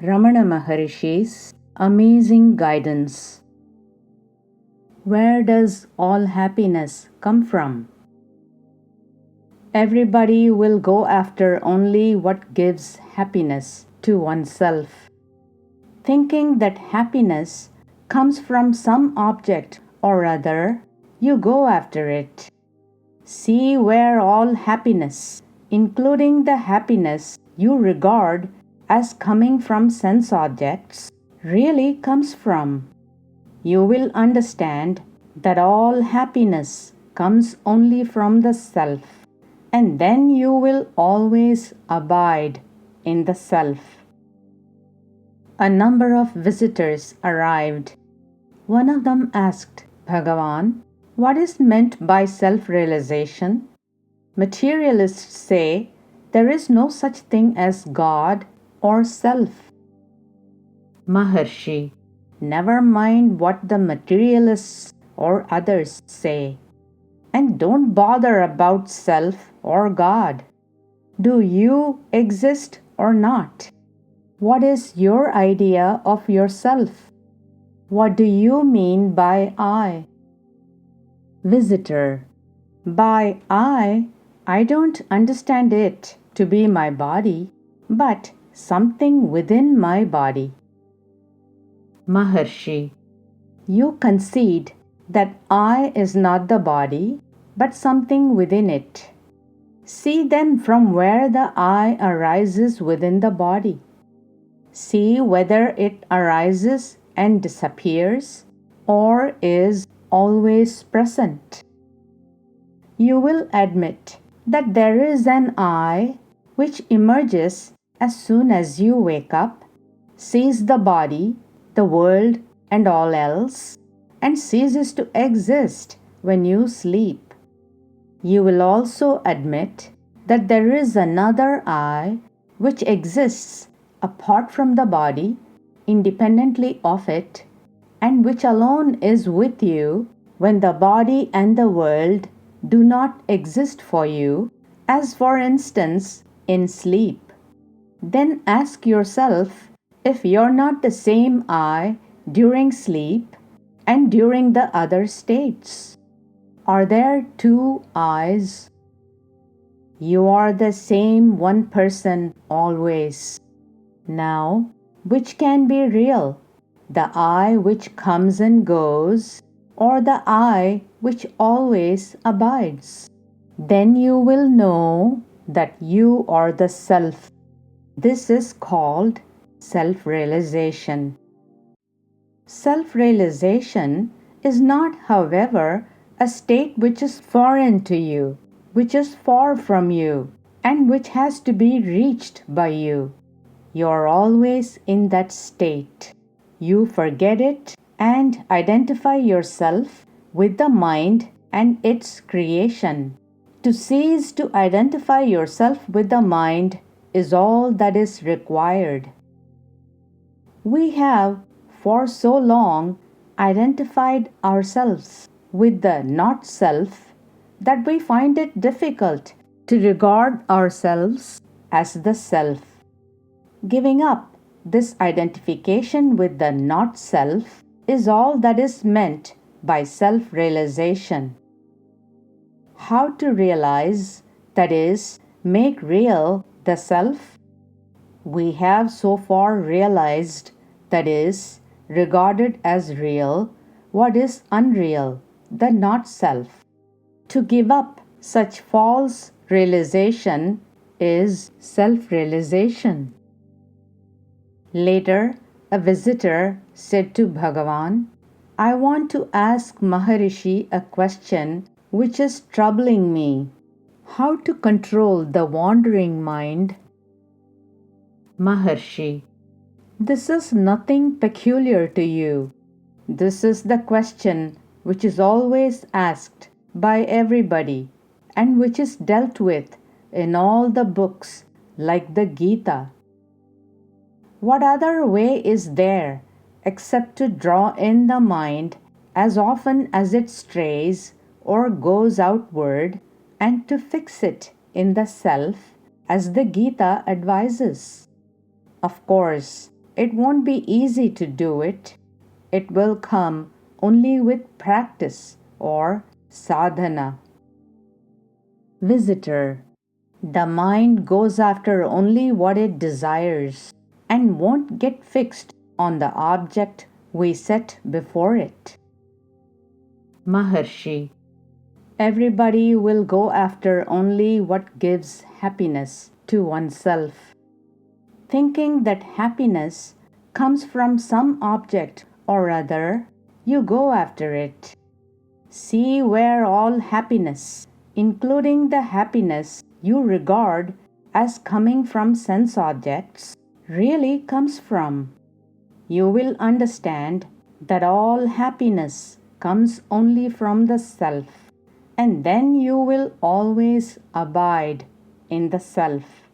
Ramana Maharshi's amazing guidance. Where does all happiness come from? Everybody will go after only what gives happiness to oneself, thinking that happiness comes from some object or other. You go after it. See where all happiness, including the happiness you regard as coming from sense objects, really comes from. You will understand that all happiness comes only from the self, and then you will always abide in the self. A number of visitors arrived. One of them asked, Bhagavan, what is meant by self-realization? Materialists say there is no such thing as God or self. Maharshi, never mind what the materialists or others say, and don't bother about self or God. Do you exist or not? What is your idea of yourself? What do you mean by I? Visitor, by I don't understand it to be my body, but something within my body. Maharshi, you concede that I is not the body, but something within it. See then from where the I arises within the body. See whether it arises and disappears or is always present. You will admit that there is an I which emerges as soon as you wake up, sees the body, the world, and all else, and ceases to exist when you sleep. You will also admit that there is another I which exists apart from the body, independently of it, and which alone is with you when the body and the world do not exist for you, as for instance in sleep. Then ask yourself if you're not the same I during sleep and during the other states. Are there two I's? You are the same one person always. Now, which can be real? The I which comes and goes, or the I which always abides? Then you will know that you are the self. This is called self-realization. Self-realization is not, however, a state which is foreign to you, which is far from you, and which has to be reached by you. You are always in that state. You forget it and identify yourself with the mind and its creation. To cease to identify yourself with the mind is all that is required. We have, for so long, identified ourselves with the not self that we find it difficult to regard ourselves as the self. Giving up this identification with the not self is all that is meant by self-realization. How to realize, that is, make real the self? We have so far realized, that is, regarded as real, what is unreal, the not self. To give up such false realization is self-realization. Later, a visitor said to Bhagavan, I want to ask Maharishi a question which is troubling me. How to control the wandering mind? Maharshi, this is nothing peculiar to you. This is the question which is always asked by everybody and which is dealt with in all the books like the Gita. What other way is there except to draw in the mind as often as it strays or goes outward and to fix it in the self as the Gita advises? Of course, It won't be easy to do it. It will come only with practice or sadhana. Visitor. The mind goes after only what it desires and won't get fixed on the object we set before it. Maharshi. Everybody will go after only what gives happiness to oneself. Thinking that happiness comes from some object or other, you go after it. See where all happiness, including the happiness you regard as coming from sense objects, really comes from. You will understand that all happiness comes only from the self, and then you will always abide in the self.